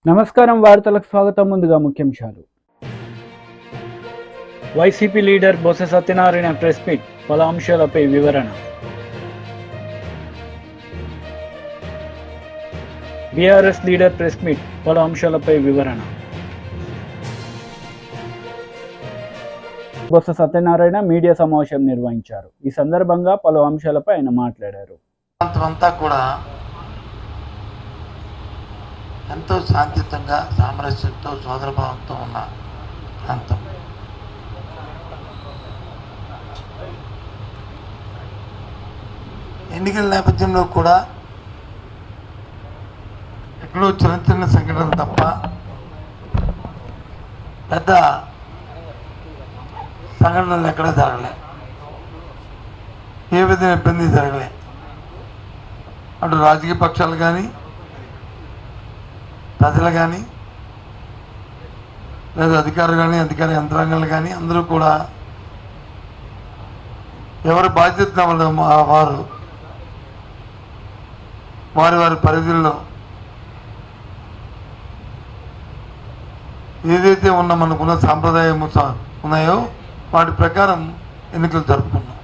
నమస్కారం వార్తలకు స్వాగతం. ముందుగా ముఖ్యాంశాలు. YCP leader Botsa Satyanarayana press meet, పలు అంశాలపై వివరణ. బీఆర్ఎస్ లీడర్ ప్రెస్ మీట్, పలు అంశాలపై వివరణ. బొత్స సత్యనారాయణ మీడియా సమావేశం నిర్వహించారు. ఈ సందర్భంగా పలు అంశాలపై ఆయన మాట్లాడారు. అంతా కూడా ఎంతో శాంతియుతంగా, సామరస్యంతో, సోదరభావంతో ఉన్న ప్రాంతం. ఎన్నికల నేపథ్యంలో కూడా ఎక్కడో చిన్న చిన్న సంఘటనలు తప్ప పెద్ద సంఘటనలు ఎక్కడా జరగలే, ఏ విధంగా ఇబ్బంది జరగలే. అటు రాజకీయ పక్షాలు కానీ, ప్రజలు కానీ, లేదా అధికారులు కానీ, అధికార యంత్రాంగాలు కానీ అందరూ కూడా ఎవరి బాధ్యత వారు వారి వారి పరిధుల్లో ఏదైతే మనకున్న సాంప్రదాయం ఉన్నాయో వాటి ప్రకారం ఎన్నికలు జరుపుకున్నాం.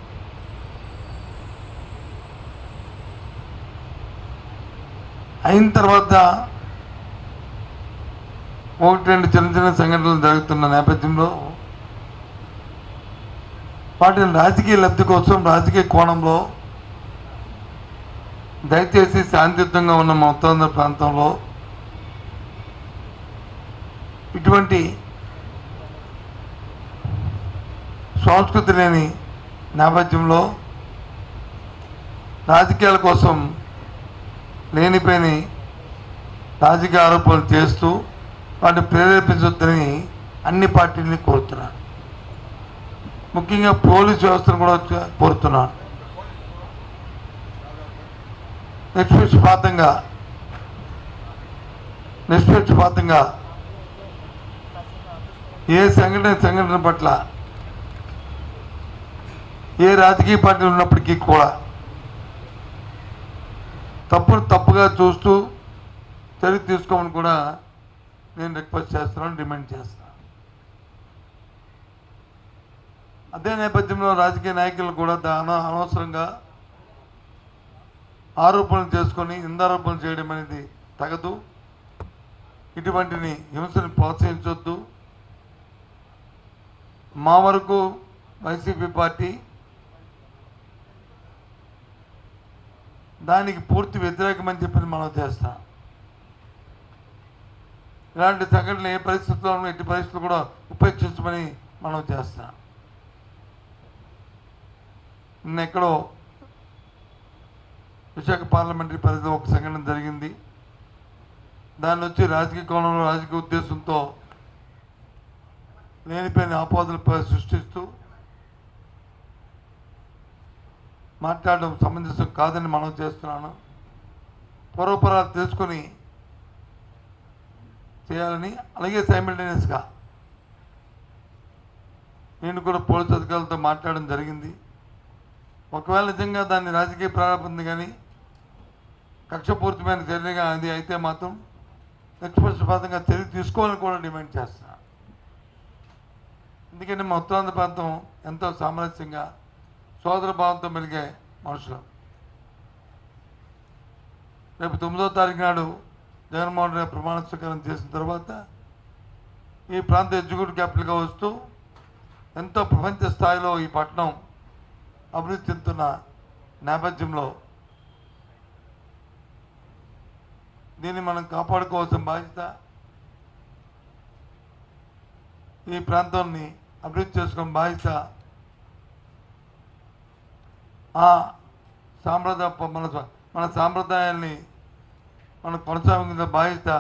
అయిన తర్వాత ఒకటి రెండు చిన్న చిన్న సంఘటనలు జరుగుతున్న నేపథ్యంలో వాటిని రాజకీయ లబ్ధి కోసం, రాజకీయ కోణంలో దయచేసి శాంతియుతంగా ఉన్న మా ఉత్తరాంధ్ర ప్రాంతంలో ఇటువంటి సంస్కృతి లేని నేపథ్యంలో రాజకీయాల కోసం లేనిపోయిన రాజకీయ ఆరోపణలు చేస్తూ వాటిని ప్రేరేపించొద్దని అన్ని పార్టీలని కోరుతున్నాను. ముఖ్యంగా పోలీసు వ్యవస్థను కూడా కోరుతున్నాను. నిష్పక్షపాతంగా ఏ సంఘటన పట్ల ఏ రాజకీయ పార్టీ ఉన్నప్పటికీ కూడా తప్పుగా చూస్తూ చర్య తీసుకోమని కూడా నేను రిక్వెస్ట్ చేస్తున్నాను, డిమాండ్ చేస్తున్నాను. అదే నేపథ్యంలో రాజకీయ నాయకులు కూడా అనవసరంగా ఆరోపణలు చేసుకొని నిందారోపణలు చేయడం అనేది తగదు. ఇటువంటిని హింసను ప్రోత్సహించొద్దు. మా వరకు వైసీపీ పార్టీ దానికి పూర్తి వ్యతిరేకమని చెప్పి మనం చేస్తాం. ఇలాంటి సంఘటనలు ఏ పరిస్థితుల్లో ఎట్టి పరిస్థితులు కూడా ఉపేక్షించమని మనం చేస్తాం. ఎక్కడో విశాఖ పార్లమెంటరీ పరిధిలో ఒక సంఘటన జరిగింది. దాన్ని వచ్చి రాజకీయ కోణంలో, రాజకీయ ఉద్దేశంతో లేనిపోయిన ఆపోదలు సృష్టిస్తూ మాట్లాడడం సమంజసం కాదని మనం చేస్తున్నాను. పూర్వపరాలు తెలుసుకొని చేయాలని, అలాగే సైమల్టేనియస్గా నేను కూడా పోలీసు అధికారులతో మాట్లాడడం జరిగింది. ఒకవేళ నిజంగా దాన్ని రాజకీయ ప్రారంభం కానీ కక్షపూరితమైన చర్యగా అది అయితే మాత్రం నిష్పక్షపాతంగా చర్య తీసుకోవాలని కూడా డిమాండ్ చేస్తున్నాను. ఎందుకంటే మా ఉత్తరాంధ్ర ప్రాంతం ఎంతో సామరస్యంగా, సోదర భావంతో మెలిగే మనుషులు. రేపు 9వ తారీఖు నాడు జగన్మోహన్ రెడ్డి ప్రమాణ స్వీకారం చేసిన తర్వాత ఈ ప్రాంత ఎగ్జిక్యూటివ్ క్యాపిటల్గా వస్తూ ఎంతో ప్రపంచ స్థాయిలో ఈ పట్టణం అభివృద్ధి చెందుతున్న నేపథ్యంలో దీన్ని మనం కాపాడుకోవాల్సిన బాధ్యత, ఈ ప్రాంతాన్ని అభివృద్ధి చేసుకునే బాధ్యత మన సాంప్రదాయాల్ని మనం కొనసాగించిన బాధ్యత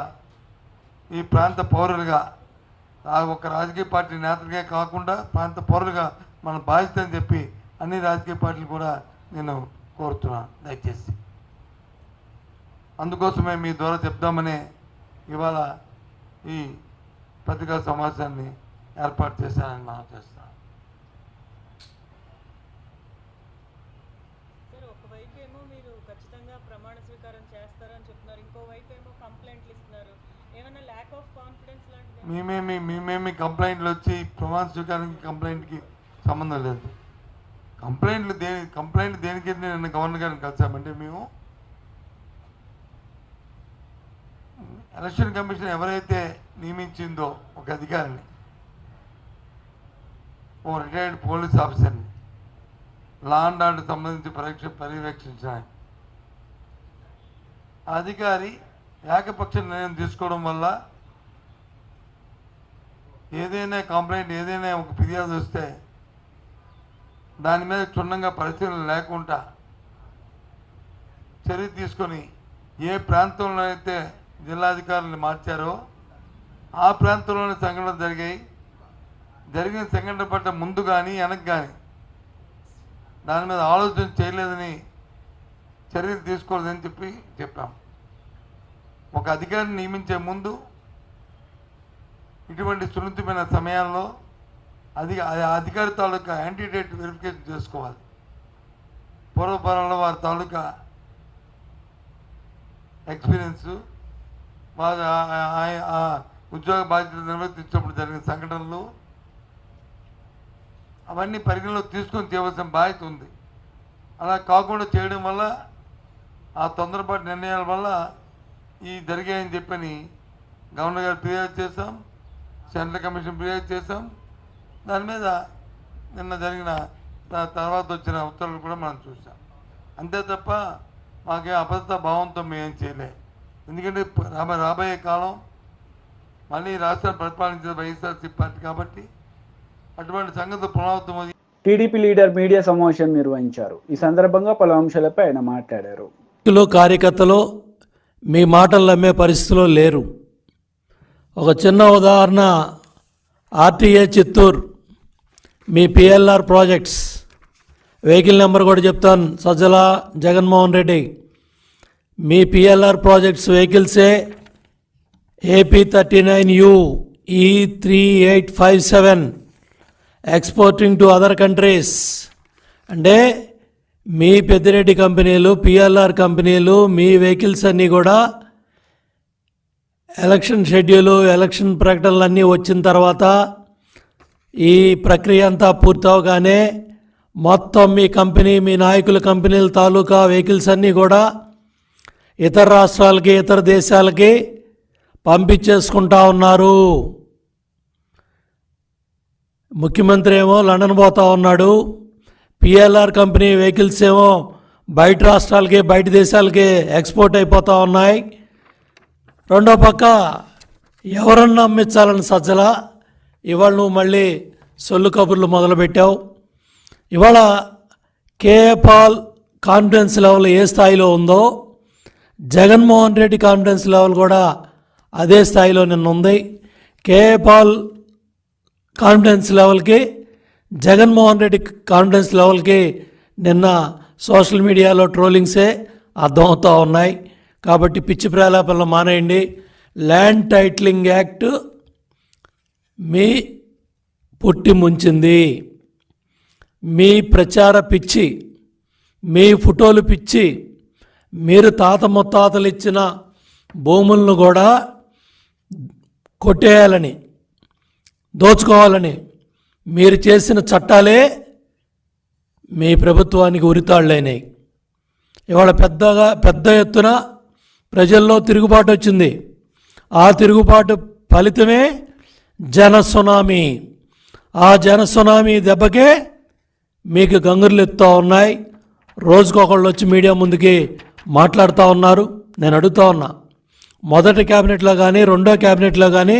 ఈ ప్రాంత పౌరులుగా, ఒక రాజకీయ పార్టీ నేతలుగా కాకుండా ప్రాంత పౌరులుగా మన బాధ్యత అని చెప్పి అన్ని రాజకీయ పార్టీలు కూడా నేను కోరుతున్నాను. దయచేసి అందుకోసమే మీ ద్వారా చెప్దామని ఇవాళ ఈ పత్రికా సమావేశాన్ని ఏర్పాటు చేశానని మనం చేస్తాం. ఖచ్చితంగా ప్రమాణ స్వీకారం చేస్తారని చెప్తున్నారు, ఇంకోవైపు ఏమో కంప్లైంట్లు ఇస్తున్నారు. ఏమైనా మేమేమి కంప్లైంట్లు వచ్చి ప్రమాణ స్వీకారానికి కంప్లైంట్కి సంబంధం లేదు. కంప్లైంట్ దేనికి నిన్న గవర్నర్ గారిని కలిసామంటే మేము ఎలక్షన్ కమిషన్ ఎవరైతే నియమించిందో ఒక అధికారిని, ఓ రిటైర్డ్ పోలీస్ ఆఫీసర్ని లా అండ్ ఆర్డర్ సంబంధించి పర్యవేక్షించడానికి, ఆ అధికారి ఏకపక్ష నిర్ణయం తీసుకోవడం వల్ల ఏదైనా కంప్లైంట్ ఏదైనా ఒక ఫిర్యాదు వస్తే దాని మీద క్షుణ్ణంగా పరిశీలన లేకుండా చర్య తీసుకొని ఏ ప్రాంతంలో అయితే జిల్లాధికారులను మార్చారో ఆ ప్రాంతంలోనే సంఘటనలు జరిగిన సంఘటన పట్ల ముందు కానీ వెనక్కి కానీ దాని మీద ఆలోచన చేయలేదని చర్యలు తీసుకోలేదని చెప్పాం. ఒక అధికారిని నియమించే ముందు ఇటువంటి సున్నితమైన సమయాల్లో అధికారి తాలూకా యాంటీడేట్ వెరిఫికేషన్ చేసుకోవాలి. పూర్వపరంలో వారి తాలూకా ఎక్స్పీరియన్సు, వారి ఉద్యోగ బాధ్యతలు నిర్వర్తించినప్పుడు జరిగిన సంఘటనలు అవన్నీ పరిగణలో తీసుకొని చేయవలసిన బాధ్యత ఉంది. అలా కాకుండా చేయడం వల్ల ఆ తొందరపాటు నిర్ణయాల వల్ల ఈ జరిగాయని చెప్పని గవర్నర్ గారు ఫిర్యాదు చేశాం, సెంట్రల్ కమిషన్ ఫిర్యాదు చేశాం. దాని మీద నిన్న జరిగిన తర్వాత వచ్చిన ఉత్తర్వులు కూడా మనం చూసాం. అంతే తప్ప మాకే అభద్రతా భావంతో మేమేం చేయలే. ఎందుకంటే రాబోయే కాలం మళ్ళీ రాష్ట్రాన్ని పరిపాలించిన వైఎస్ఆర్సీపీ పార్టీ కాబట్టి అటువంటి సంగతి పునరావృతం. టీడీపీ లీడర్ మీడియా సమావేశం నిర్వహించారు. ఈ సందర్భంగా పలు అంశాలపై ఆయన మాట్లాడారు. కార్యకర్తలు మీ మాటలు నమ్మే పరిస్థితిలో లేరు. ఒక చిన్న ఉదాహరణ, ఆర్టీఏ చిత్తూరు మీ పిఎల్ఆర్ ప్రాజెక్ట్స్ వెహికల్ నెంబర్ కూడా చెప్తాను, సజ్జల జగన్మోహన్ రెడ్డి. మీ పిఎల్ఆర్ ప్రాజెక్ట్స్ వెహికల్సే AP39U E3857 exporting to other countries. అంటే మీ పెద్దిరెడ్డి కంపెనీలు, పిఎల్ఆర్ కంపెనీలు, మీ వెహికల్స్ అన్నీ కూడా ఎలక్షన్ షెడ్యూలు, ఎలక్షన్ ప్రకటనలు అన్నీ వచ్చిన తర్వాత ఈ ప్రక్రియ అంతా పూర్తవగానే మొత్తం మీ కంపెనీ, మీ నాయకుల కంపెనీల తాలూకా వెహికల్స్ అన్నీ కూడా ఇతర రాష్ట్రాలకి, ఇతర దేశాలకి పంపించేసుకుంటా ఉన్నారు. ముఖ్యమంత్రి ఏమో లండన్ పోతా ఉన్నాడు, పిఎల్ఆర్ కంపెనీ వెహికల్స్ ఏమో బయట రాష్ట్రాలకి, బయట దేశాలకి ఎక్స్పోర్ట్ అయిపోతూ ఉన్నాయి. రెండో పక్క ఎవరన్నా అమ్మించాలని సజ్జల ఇవాళ నువ్వు మళ్ళీ సొల్లు కబుర్లు మొదలుపెట్టావు. ఇవాళ కేఏ పాల్ కాన్ఫిడెన్స్ లెవెల్ ఏ స్థాయిలో ఉందో జగన్మోహన్ రెడ్డి కాన్ఫిడెన్స్ లెవెల్ కూడా అదే స్థాయిలో నిన్న ఉంది. కేఏ పాల్ కాన్ఫిడెన్స్ లెవెల్కి, జగన్మోహన్ రెడ్డి కాన్ఫిడెన్స్ లెవెల్కి నిన్న సోషల్ మీడియాలో ట్రోలింగ్సే అర్థమవుతూ ఉన్నాయి. కాబట్టి పిచ్చి ప్రేలాపనలు మానేయండి. ల్యాండ్ టైటిలింగ్ యాక్ట్ మీ పుట్టి ముంచింది. మీ ప్రచార పిచ్చి, మీ ఫోటోలు పిచ్చి, మీరు తాత ముత్తాతలు ఇచ్చిన భూములను కూడా కొట్టేయాలని, దోచుకోవాలని మీరు చేసిన చట్టాలే మీ ప్రభుత్వానికి ఉరితాళ్ళైనాయి. ఇవాళ పెద్ద ఎత్తున ప్రజల్లో తిరుగుబాటు వచ్చింది. ఆ తిరుగుబాటు ఫలితమే జనసునామీ. ఆ జనసునామీ దెబ్బకే మీకు గంగుర్లు ఎత్తుతూ ఉన్నాయి. రోజుకొకళ్ళు వచ్చి మీడియా ముందుకి మాట్లాడుతూ ఉన్నారు. నేను అడుగుతా ఉన్నా, మొదటి క్యాబినెట్లో కానీ, రెండో క్యాబినెట్లో కానీ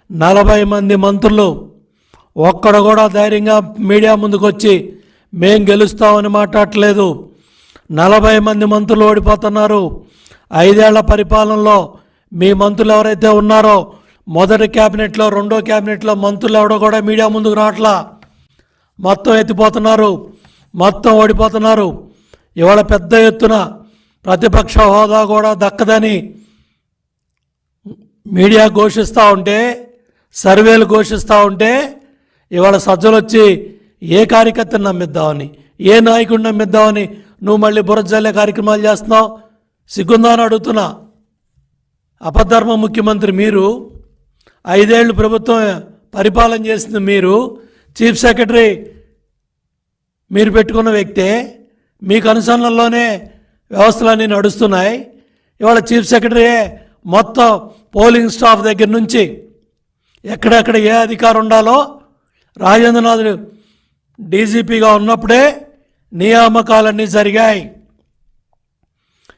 40 మంది మంత్రులు ఒక్కడు కూడా ధైర్యంగా మీడియా ముందుకు వచ్చి మేం గెలుస్తామని మాట్లాడట్లేదు. 40 మంది మంత్రులు ఓడిపోతున్నారు. 5 ఏళ్ల పరిపాలనలో మీ మంత్రులు ఎవరైతే ఉన్నారో మొదటి క్యాబినెట్లో, రెండో క్యాబినెట్లో మంత్రులు ఎవడో కూడా మీడియా ముందుకు రావట్లా. మొత్తం ఎత్తిపోతున్నారు, మొత్తం ఓడిపోతున్నారు. ఇవాళ పెద్ద ఎత్తున ప్రతిపక్ష హోదా కూడా దక్కదని మీడియా ఘోషిస్తూ ఉంటే, సర్వేలు ఘోషిస్తూ ఉంటే, ఇవాళ సజ్జలు వచ్చి ఏ కార్యకర్తను నమ్మిద్దామని, ఏ నాయకుడిని నమ్మిద్దామని నువ్వు మళ్ళీ బురజల్లే కార్యక్రమాలు చేస్తున్నావు. సిగ్గుందా అని అడుగుతున్నా. అపధర్మ ముఖ్యమంత్రి మీరు, 5 ఏళ్ళు ప్రభుత్వం పరిపాలన చేసింది మీరు, చీఫ్ సెక్రటరీ మీరు పెట్టుకున్న వ్యక్తే, మీకు అనుసరణలోనే వ్యవస్థలన్నీ నడుస్తున్నాయి. ఇవాళ చీఫ్ సెక్రటరీయే మొత్తం పోలింగ్ స్టాఫ్ దగ్గర నుంచి ఎక్కడెక్కడ ఏ అధికారం ఉండాలో రాజేంద్రనాథ్ డీజీపీగా ఉన్నప్పుడే నియామకాలన్నీ జరిగాయి.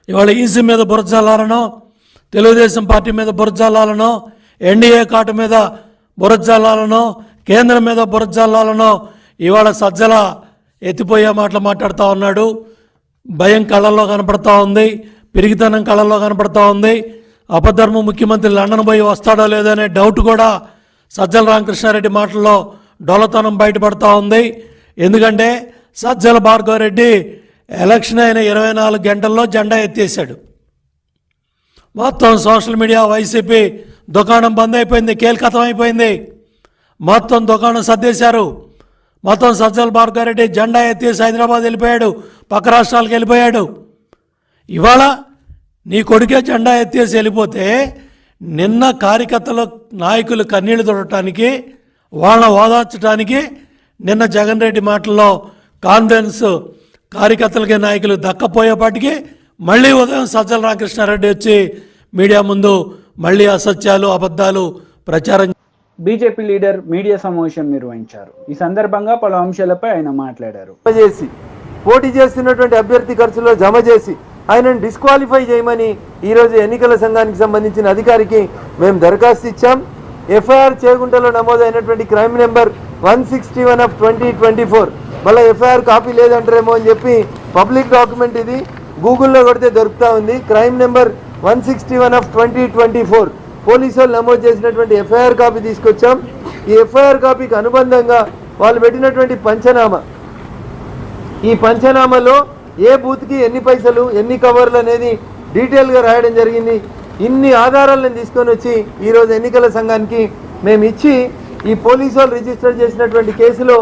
ఇవాళ ఈసీ మీద బురజల్లాలనో, తెలుగుదేశం పార్టీ మీద బురజల్లాలనో, ఎన్డీఏ కాటు మీద బురజల్లాలనో, కేంద్రం మీద బురజల్లాలనో ఇవాళ సజ్జల ఎత్తిపోయే మాటలు మాట్లాడుతూ ఉన్నాడు. భయం కళ్ళల్లో కనపడతా ఉంది, పిరిగితనం కళ్ళల్లో కనపడతా ఉంది. అపధర్మ ముఖ్యమంత్రి లండన్ పోయి వస్తాడో లేదో అనే డౌట్ కూడా సజ్జల రామకృష్ణారెడ్డి మాటల్లో డొల్లతనం బయటపడతా ఉంది. ఎందుకంటే సజ్జల భార్గవరెడ్డి ఎలక్షన్ అయిన 24 గంటల్లో జెండా ఎత్తేసాడు. మొత్తం సోషల్ మీడియా వైసీపీ దుకాణం బంద్ అయిపోయింది, కీలకతం అయిపోయింది. మొత్తం దుకాణం సర్దేశారు. మొత్తం సజ్జల భార్గవరెడ్డి జెండా ఎత్తేసి హైదరాబాద్ వెళ్ళిపోయాడు, పక్క రాష్ట్రాలకు వెళ్ళిపోయాడు. ఇవాళ నీ కొడుకే జెండా ఎత్తేసి వెళ్ళిపోతే నిన్న కార్యకర్తల నాయకులు కన్నీళ్లు తొడటానికి, వాళ్ళని ఓదార్చడానికి నిన్న జగన్ రెడ్డి మాటల్లో కాన్ఫిడెన్స్ కార్యకర్తలకి నాయకులు దక్కపోయేపాటికి మళ్ళీ ఉదయం సజ్జల రామకృష్ణారెడ్డి వచ్చి మీడియా ముందు మళ్ళీ అసత్యాలు అబద్ధాలు ప్రచారం. బీజేపీ లీడర్ మీడియా సమావేశం నిర్వహించారు. ఈ సందర్భంగా పలు అంశాలపై ఆయన మాట్లాడారు. చేసి పోటీ చేస్తున్నటువంటి అభ్యర్థి ఖర్చులో జమ చేసి ఆయనను డిస్క్వాలిఫై చేయమని ఈరోజు ఎన్నికల సంఘానికి సంబంధించిన అధికారికి మేము దరఖాస్తు ఇచ్చాం. ఎఫ్ఐఆర్ చేగుంటలో నమోదైనటువంటి క్రైమ్ నెంబర్ 161 ఆఫ్ 2024, మళ్ళీ ఎఫ్ఐఆర్ కాపీ లేదంటారేమో అని చెప్పి పబ్లిక్ డాక్యుమెంట్ ఇది, గూగుల్లో కొడితే దొరుకుతూ ఉంది. క్రైమ్ నెంబర్ 161 ఆఫ్ 2024 పోలీసు వాళ్ళు నమోదు చేసినటువంటి ఎఫ్ఐఆర్ కాపీ తీసుకొచ్చాం. ఈ ఎఫ్ఐఆర్ కాపీకి అనుబంధంగా వాళ్ళు పెట్టినటువంటి పంచనామా, ఈ పంచనామాలో ఏ బూత్కి ఎన్ని పైసలు ఎన్ని కవర్లు అనేది డీటెయిల్గా రాయడం జరిగింది. ఇన్ని ఆధారాలను తీసుకొని వచ్చి ఈరోజు ఎన్నికల సంఘానికి మేము ఇచ్చి ఈ పోలీసు వాళ్ళు రిజిస్టర్ చేసినటువంటి కేసులో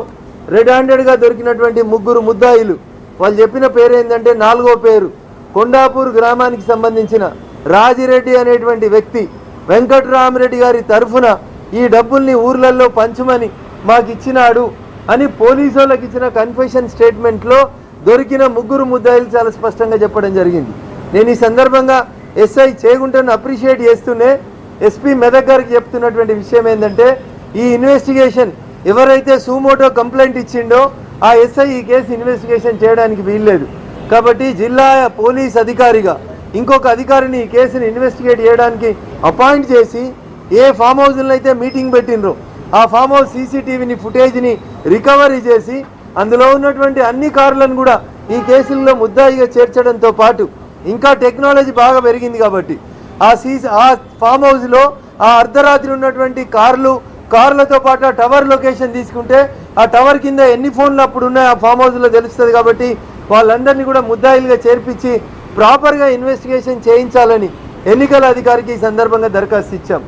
రెడ్ హ్యాండెడ్గా దొరికినటువంటి 3 ముద్దాయిలు, వాళ్ళు చెప్పిన పేరు ఏంటంటే 4వ పేరు కొండాపూర్ గ్రామానికి సంబంధించిన రాజిరెడ్డి అనేటువంటి వ్యక్తి వెంకటరామరెడ్డి గారి తరఫున ఈ డబ్బుల్ని ఊర్లలో పంచమని మాకు ఇచ్చినాడు అని పోలీసు వాళ్ళకి ఇచ్చిన కన్ఫెషన్ స్టేట్మెంట్లో దొరికిన 3 ముద్దాయిలు చాలా స్పష్టంగా చెప్పడం జరిగింది. నేను ఈ సందర్భంగా ఎస్ఐ చేగుంటను అప్రిషియేట్ చేస్తూనే ఎస్పీ మెదక్ గారికి చెప్తున్నటువంటి విషయం ఏంటంటే, ఈ ఇన్వెస్టిగేషన్ ఎవరైతే సూమోటో కంప్లైంట్ ఇచ్చిండో ఆ ఎస్ఐ ఈ కేసు ఇన్వెస్టిగేషన్ చేయడానికి వీల్లేదు. కాబట్టి జిల్లా పోలీస్ అధికారిగా ఇంకొక అధికారిని ఈ కేసుని ఇన్వెస్టిగేట్ చేయడానికి అపాయింట్ చేసి ఏ ఫామ్ హౌస్లో అయితే మీటింగ్ పెట్టినరో ఆ ఫామ్ హౌస్ సీసీటీవీని ఫుటేజ్ని రికవరీ చేసి అందులో ఉన్నటువంటి అన్ని కార్లను కూడా ఈ కేసుల్లో ముద్దాయిగా చేర్చడంతో పాటు ఇంకా టెక్నాలజీ బాగా పెరిగింది కాబట్టి ఆ ఫామ్ హౌస్లో ఆ అర్ధరాత్రి ఉన్నటువంటి కార్లతో పాటు ఆ టవర్ లొకేషన్ తీసుకుంటే ఆ టవర్ కింద ఎన్ని ఫోన్లు అప్పుడు ఉన్నాయో ఆ ఫామ్ హౌస్లో తెలుస్తుంది. కాబట్టి వాళ్ళందరినీ కూడా ముద్దాయిలుగా చేర్పించి ప్రాపర్గా ఇన్వెస్టిగేషన్ చేయించాలని ఎన్నికల అధికారికి ఈ సందర్భంగా దరఖాస్తు ఇచ్చాం.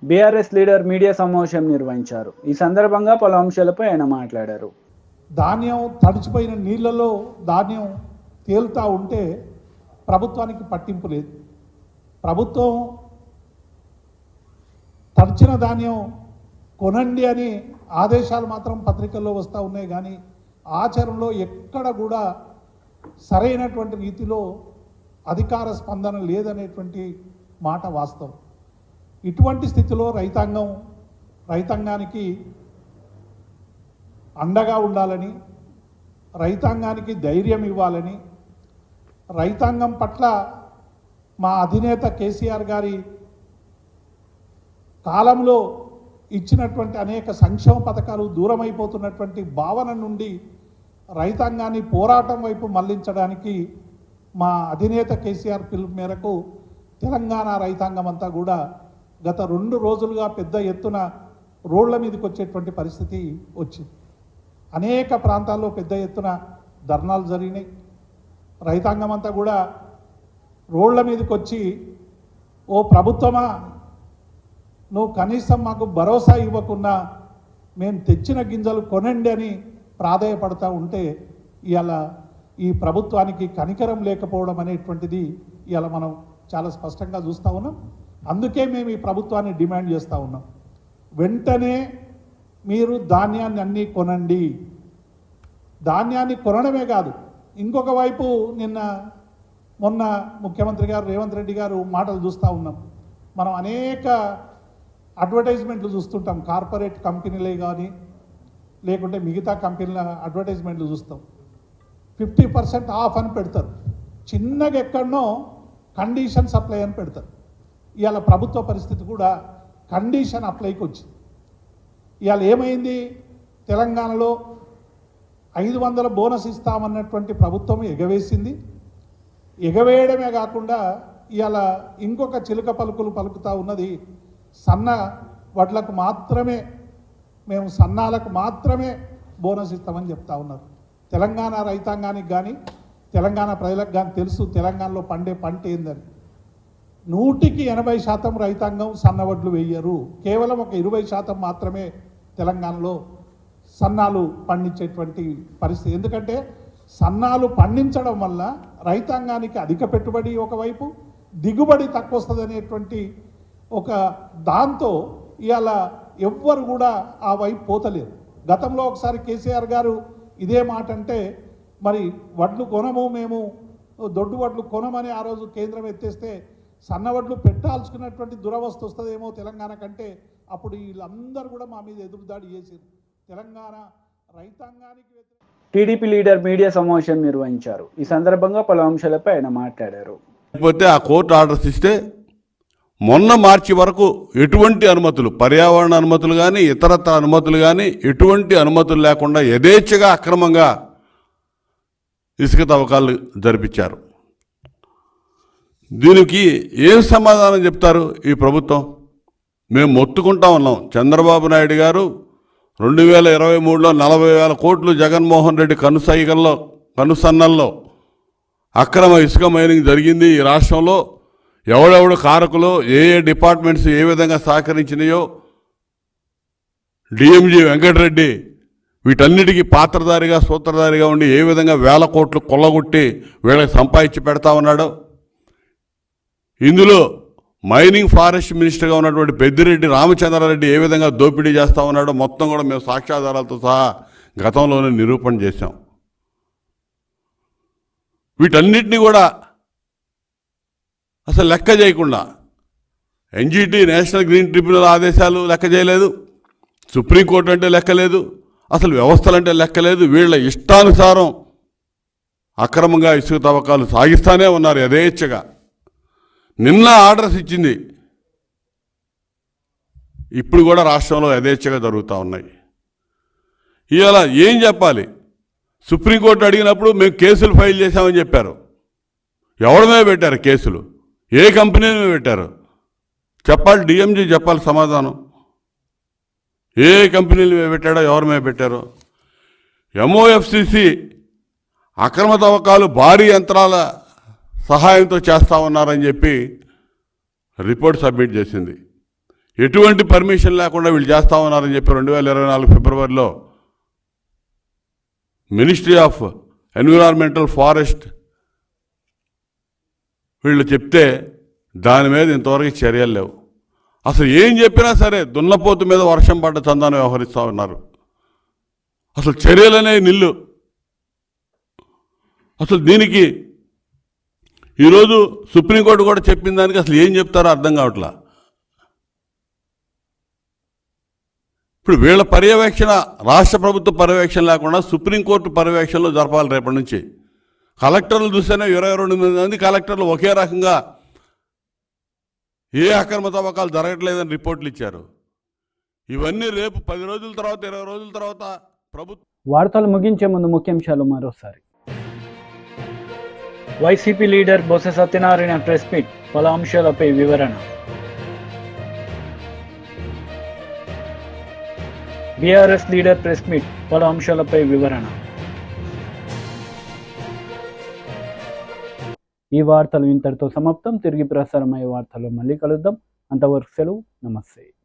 బీఆర్ఎస్ లీడర్ మీడియా సమావేశం నిర్వహించారు. ఈ సందర్భంగా పలు అంశాలపై ఆయన మాట్లాడారు. ధాన్యం తడిచిపోయిన నీళ్లలో ధాన్యం తేలుతూ ఉంటే ప్రభుత్వానికి పట్టింపు లేదు. ప్రభుత్వం తడిచిన ధాన్యం కొనండి అని ఆదేశాలు మాత్రం పత్రికల్లో వస్తూ ఉన్నాయి, కానీ ఆచరణలో ఎక్కడ కూడా సరైనటువంటి రీతిలో అధికార స్పందన లేదనేటువంటి మాట వాస్తవం. ఇటువంటి స్థితిలో రైతాంగానికి అండగా ఉండాలని, రైతాంగానికి ధైర్యం ఇవ్వాలని, రైతాంగం పట్ల మా అధినేత కేసీఆర్ గారి కాలంలో ఇచ్చినటువంటి అనేక సంక్షేమ పథకాలు దూరమైపోతున్నటువంటి భావన నుండి రైతాంగాన్ని పోరాటం వైపు మళ్లించడానికి మా అధినేత కేసీఆర్ పిలుపు మేరకు తెలంగాణ రైతాంగం అంతా కూడా గత 2 రోజులుగా పెద్ద ఎత్తున రోడ్ల మీదకి వచ్చేటువంటి పరిస్థితి వచ్చింది. అనేక ప్రాంతాల్లో పెద్ద ఎత్తున ధర్నాలు జరిగినాయి. రైతాంగం అంతా కూడా రోడ్ల మీదకి వచ్చి, ఓ ప్రభుత్వమా, నువ్వు కనీసం మాకు భరోసా ఇవ్వకుండా మేము తెచ్చిన గింజలు కొనండి అని ప్రాధేయపడతా ఉంటే ఇవాళ ఈ ప్రభుత్వానికి కనికరం లేకపోవడం అనేటువంటిది ఇవాళ మనం చాలా స్పష్టంగా చూస్తూ ఉన్నాం. అందుకే మేము ఈ ప్రభుత్వాన్ని డిమాండ్ చేస్తూ ఉన్నాం. వెంటనే మీరు ధాన్యాన్ని అన్నీ కొనండి. ధాన్యాన్ని కొనడమే కాదు, ఇంకొక వైపు మొన్న ముఖ్యమంత్రి గారు రేవంత్ రెడ్డి గారు మాటలు చూస్తూ ఉన్నాం. మనం అనేక అడ్వర్టైజ్మెంట్లు చూస్తుంటాం, కార్పొరేట్ కంపెనీలే కానీ లేకుంటే మిగతా కంపెనీల అడ్వర్టైజ్మెంట్లు చూస్తాం. 50% ఆఫ్ అని పెడతారు, చిన్నగా ఎక్కడనో కండిషన్ సప్లై అని పెడతారు. ఇవాళ ప్రభుత్వ పరిస్థితి కూడా కండిషన్ అప్లైకి వచ్చింది. ఇవాళ ఏమైంది, తెలంగాణలో 500 బోనస్ ఇస్తామన్నటువంటి ప్రభుత్వం ఎగవేసింది. ఎగవేయడమే కాకుండా ఇవాళ ఇంకొక చిలుక పలుకులు పలుకుతూ ఉన్నది, సన్న వడ్లకు మాత్రమే, మేము సన్నాలకు మాత్రమే బోనస్ ఇస్తామని చెప్తా ఉన్నారు. తెలంగాణ రైతాంగానికి కానీ తెలంగాణ ప్రజలకు కానీ తెలుసు తెలంగాణలో పండే పంట ఏందని. 100% రైతాంగం సన్నవడ్లు వేయరు, కేవలం ఒక 20% మాత్రమే తెలంగాణలో సన్నాలు పండించేటువంటి పరిస్థితి. ఎందుకంటే సన్నాలు పండించడం వల్ల రైతాంగానికి అధిక పెట్టుబడి ఒకవైపు, దిగుబడి తక్కువ వస్తుంది అనేటువంటి ఒక దాంతో ఇవాళ ఎవ్వరు కూడా ఆ వైపు పోతలేరు. గతంలో ఒకసారి కేసీఆర్ గారు ఇదే మాట అంటే, మరి వడ్లు కొనము, మేము దొడ్డు వడ్లు కొనమని ఆ రోజు కేంద్రం ఎత్తేస్తే సన్నవడ్లు పెట్టాల్సుకున్నటువంటి దురవస్థ వస్తుందేమో తెలంగాణ కంటే, అప్పుడు వీళ్ళందరూ కూడా మా మీద ఎదురుదాడి చేశారు. తెలంగాణ రైతాంగానికి టీడీపీ లీడర్ మీడియా సమావేశం నిర్వహించారు. ఈ సందర్భంగా పలు అంశాలపై ఆయన మాట్లాడారు. లేకపోతే ఆ కోర్టు ఆర్డర్స్ ఇస్తే మొన్న మార్చి వరకు ఎటువంటి అనుమతులు, పర్యావరణ అనుమతులు కానీ ఇతరత్ర అనుమతులు కానీ ఎటువంటి అనుమతులు లేకుండా యథేచ్ఛగా అక్రమంగా ఇసుక తవ్వకాలు జరిపించారు. దీనికి ఏం సమాధానం చెప్తారు ఈ ప్రభుత్వం? మేము మొత్తుకుంటా ఉన్నాం. చంద్రబాబు నాయుడు గారు 2023లో 40,000 కోట్లు జగన్మోహన్ రెడ్డి కనుసన్నల్లో అక్రమ ఇసుక మైనింగ్ జరిగింది ఈ రాష్ట్రంలో. ఎవడెవడు కారకులు, ఏ డిపార్ట్మెంట్స్ ఏ విధంగా సహకరించినాయో, డిఎంజీ వెంకటరెడ్డి వీటన్నిటికీ పాత్రధారిగా సూత్రధారిగా ఉండి ఏ విధంగా 1,000 కోట్లు కొల్లగొట్టి వీళ్ళకి సంపాదించి పెడతా ఉన్నాడో, ఇందులో మైనింగ్ ఫారెస్ట్ మినిస్టర్గా ఉన్నటువంటి పెద్దిరెడ్డి రామచంద్రారెడ్డి ఏ విధంగా దోపిడీ చేస్తూ ఉన్నాడో మొత్తం కూడా మేము సాక్ష్యాధారాలతో సహా గతంలోనే నిరూపణ చేశాం. వీటన్నిటినీ కూడా అసలు లెక్క చేయకుండా ఎన్జిటి నేషనల్ గ్రీన్ ట్రిబ్యునల్ ఆదేశాలు లెక్క చేయలేదు, సుప్రీంకోర్టు అంటే లెక్కలేదు, అసలు వ్యవస్థలంటే లెక్కలేదు. వీళ్ళ ఇష్టానుసారం అక్రమంగా ఇసుక తవ్వకాలు సాగిస్తూనే ఉన్నారు యథేచ్ఛగా. నిన్న ఆర్డర్స్ ఇచ్చింది, ఇప్పుడు కూడా రాష్ట్రంలో యథేచ్ఛగా జరుగుతూ ఉన్నాయి. ఇవాళ ఏం చెప్పాలి? సుప్రీంకోర్టు అడిగినప్పుడు మేము కేసులు ఫైల్ చేశామని చెప్పారు. ఎవరి మీద పెట్టారు కేసులు? ఏ కంపెనీ మీద పెట్టారు చెప్పాలి. డిఎంజీ చెప్పాలి సమాధానం. ఏ కంపెనీల మీద పెట్టాడో, ఎవరి మీద పెట్టారో. ఎంఓఎఫ్సిసి అక్రమ తవ్వకాలు భారీ యంత్రాల సహాయంతో చేస్తూ ఉన్నారని చెప్పి రిపోర్ట్ సబ్మిట్ చేసింది. ఎటువంటి పర్మిషన్ లేకుండా వీళ్ళు చేస్తూ ఉన్నారని చెప్పి 2024 ఫిబ్రవరిలో మినిస్ట్రీ ఆఫ్ ఎన్విరాన్మెంటల్ ఫారెస్ట్ వీళ్ళు చెప్తే దాని మీద ఇంతవరకు చర్యలు లేవు. అసలు ఏం చెప్పినా సరే దున్నపోతు మీద వర్షం పడ్డ చందాన్ని వ్యవహరిస్తూ ఉన్నారు. అసలు చర్యలనే నిల్లు. అసలు దీనికి ఈరోజు సుప్రీంకోర్టు కూడా చెప్పిన దానికి అసలు ఏం చెప్తారో అర్థం కావట్లా. ఇప్పుడు వీళ్ళ పర్యవేక్షణ, రాష్ట్ర ప్రభుత్వ పర్యవేక్షణ లేకుండా సుప్రీంకోర్టు పర్యవేక్షణలో జరపాలి రేపటి నుంచి. కలెక్టర్లు చూస్తేనే 22 మంది కలెక్టర్లు ఒకే రకంగా ఏ అక్రమ తవ్వకాలు జరగట్లేదని రిపోర్ట్లు ఇచ్చారు. ఇవన్నీ రేపు 10 రోజుల తర్వాత 20 రోజుల తర్వాత ప్రభుత్వం. వార్తలు ముగించే ముందు ముఖ్యాంశాలు మరోసారి. YCP leader Botsa Satyanarayana press meet, పలు అంశాలపై వివరణ. బీఆర్ఎస్ లీడర్ ప్రెస్ మీట్, పలు అంశాలపై వివరణ. ఈ వార్తలు ఇంతటితో సమాప్తం. తిరిగి ప్రసారమయ్యే వార్తల్లో మళ్ళీ కలుద్దాం. అంతవరకు సెలవు. నమస్తే.